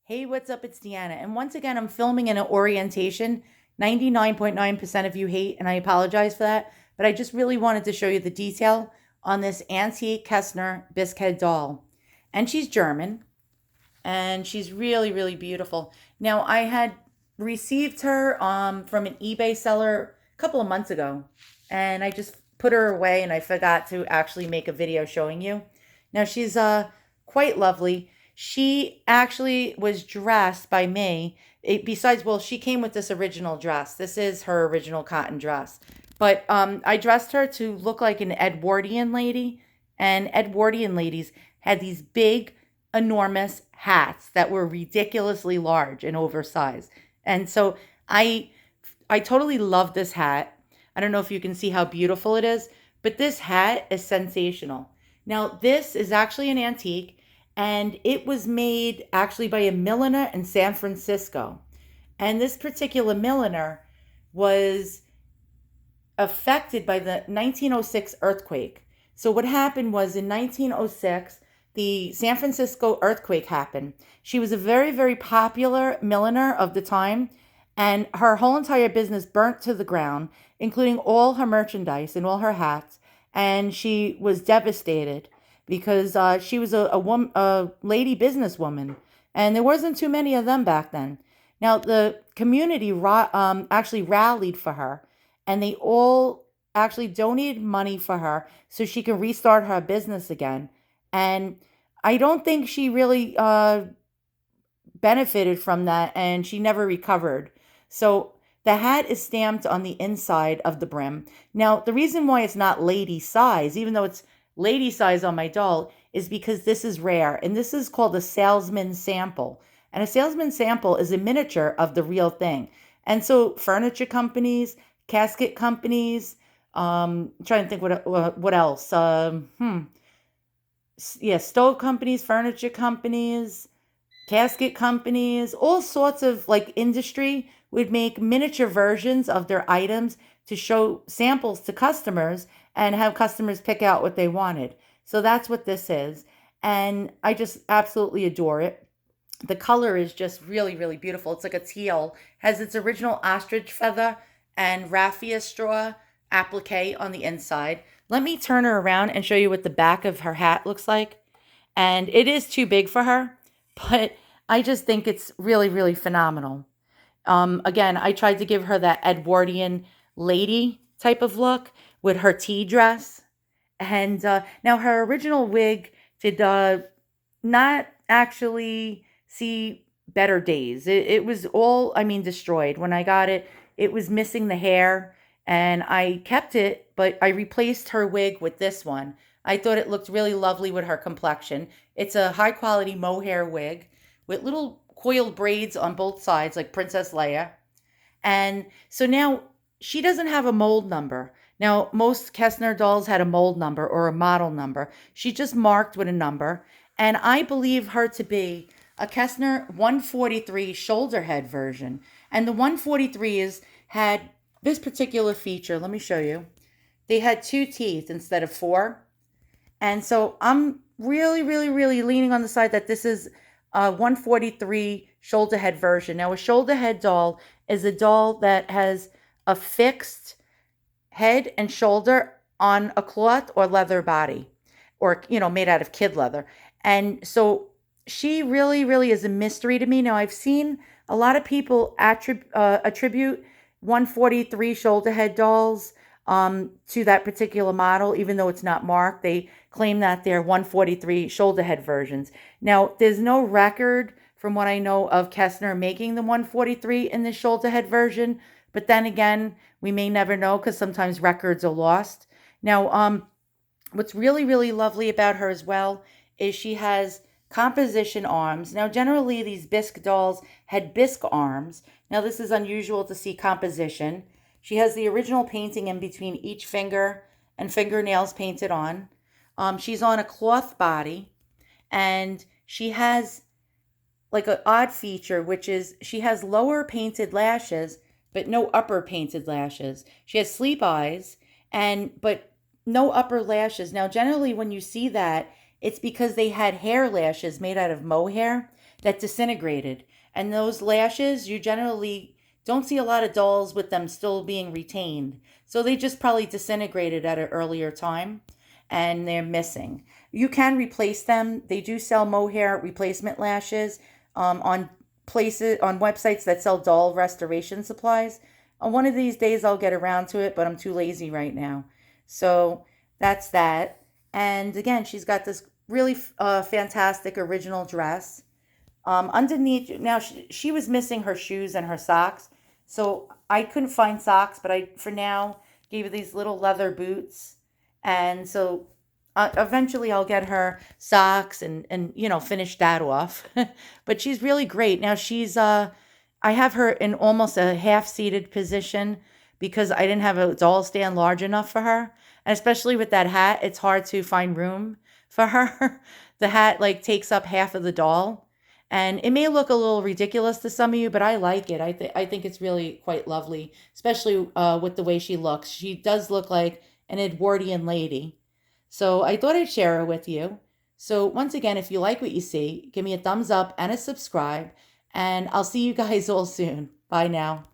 Hey, what's up? It's Deanna. And once again, I'm filming in an orientation. 99.9% of you hate, and I apologize for that. But I just really wanted to show you the detail on this antique Kestner Bisque doll. And she's German, and she's really, really beautiful. Now, I had received her from an eBay seller a couple of months ago, and I just put her away, and I forgot to actually make a video showing you. Now, she's quite lovely. She actually was dressed by me. Besides, well, she came with this original dress. This is her original cotton dress. But I dressed her to look like an Edwardian lady, and Edwardian ladies had these big, enormous hats that were ridiculously large and oversized. And so I totally love this hat. I don't know if you can see how beautiful it is, but this hat is sensational. Now, this is actually an antique, and it was made actually by a milliner in San Francisco. And this particular milliner was affected by the 1906 earthquake. So, what happened was in 1906, the San Francisco earthquake happened. She was a very, very popular milliner of the time, and her whole entire business burnt to the ground, including all her merchandise and all her hats. And she was devastated because she was a lady businesswoman, and there wasn't too many of them back then. Now, the community actually rallied for her, and they all actually donated money for her so she can restart her business again. And I don't think she really benefited from that, and she never recovered. So the hat is stamped on the inside of the brim. Now, the reason why it's not lady size, even though it's lady size on my doll, is because this is rare, and this is called a salesman sample. And a salesman sample is a miniature of the real thing. And so furniture companies, casket companies, trying to think what else. Yeah, stove companies, furniture companies, casket companies, all sorts of like industry would make miniature versions of their items to show samples to customers and have customers pick out what they wanted. So that's what this is. And I just absolutely adore it. The color is just really, really beautiful. It's like a teal, has its original ostrich feather and raffia straw applique on the inside. Let me turn her around and show you what the back of her hat looks like. And it is too big for her, but I just think it's really, really phenomenal. Again, I tried to give her that Edwardian lady type of look with her tea dress. And now her original wig did not actually see better days. It was all, I mean, destroyed. When I got it, it was missing the hair, and I kept it, but I replaced her wig with this one. I thought it looked really lovely with her complexion. It's a high quality mohair wig with little coiled braids on both sides, like Princess Leia. And so now she doesn't have a mold number. Now, most Kestner dolls had a mold number or a model number. She just marked with a number. And I believe her to be a Kestner 143 Shoulderhead version. And the 143 had this particular feature. Let me show you. They had two teeth instead of four. And so I'm really, really, really leaning on the side that this is a 143 shoulder head version. Now, a shoulder head doll is a doll that has a fixed head and shoulder on a cloth or leather body, or, made out of kid leather. And so she really, really is a mystery to me. Now, I've seen a lot of people attribute 143 shoulder head dolls to that particular model, even though it's not marked. They claim that they're 143 shoulder head versions. Now, there's no record from what I know of Kestner making the 143 in the shoulder head version, but then again, we may never know because sometimes records are lost. Now, what's really, really lovely about her as well is she has composition arms. Now, generally, these Bisque dolls had Bisque arms. Now, this is unusual to see composition. She has the original painting in between each finger and fingernails painted on. She's on a cloth body, and she has like an odd feature, which is she has lower painted lashes, but no upper painted lashes. She has sleep eyes, but no upper lashes. Now, generally, when you see that, it's because they had hair lashes made out of mohair. that disintegrated. And those lashes, you generally don't see a lot of dolls with them still being retained. So they just probably disintegrated at an earlier time and they're missing. You can replace them. They do sell mohair replacement lashes on places, on websites that sell doll restoration supplies. One of these days I'll get around to it, but I'm too lazy right now. So that's that. And again, she's got this really fantastic original dress. Underneath, now she was missing her shoes and her socks. So I couldn't find socks, but I, for now, gave her these little leather boots. And so eventually I'll get her socks and finish that off. But she's really great. Now I have her in almost a half seated position because I didn't have a doll stand large enough for her. And especially with that hat, it's hard to find room for her. The hat like takes up half of the doll. And it may look a little ridiculous to some of you, but I like it. I think it's really quite lovely, especially with the way she looks. She does look like an Edwardian lady. So I thought I'd share her with you. So once again, if you like what you see, give me a thumbs up and a subscribe, and I'll see you guys all soon. Bye now.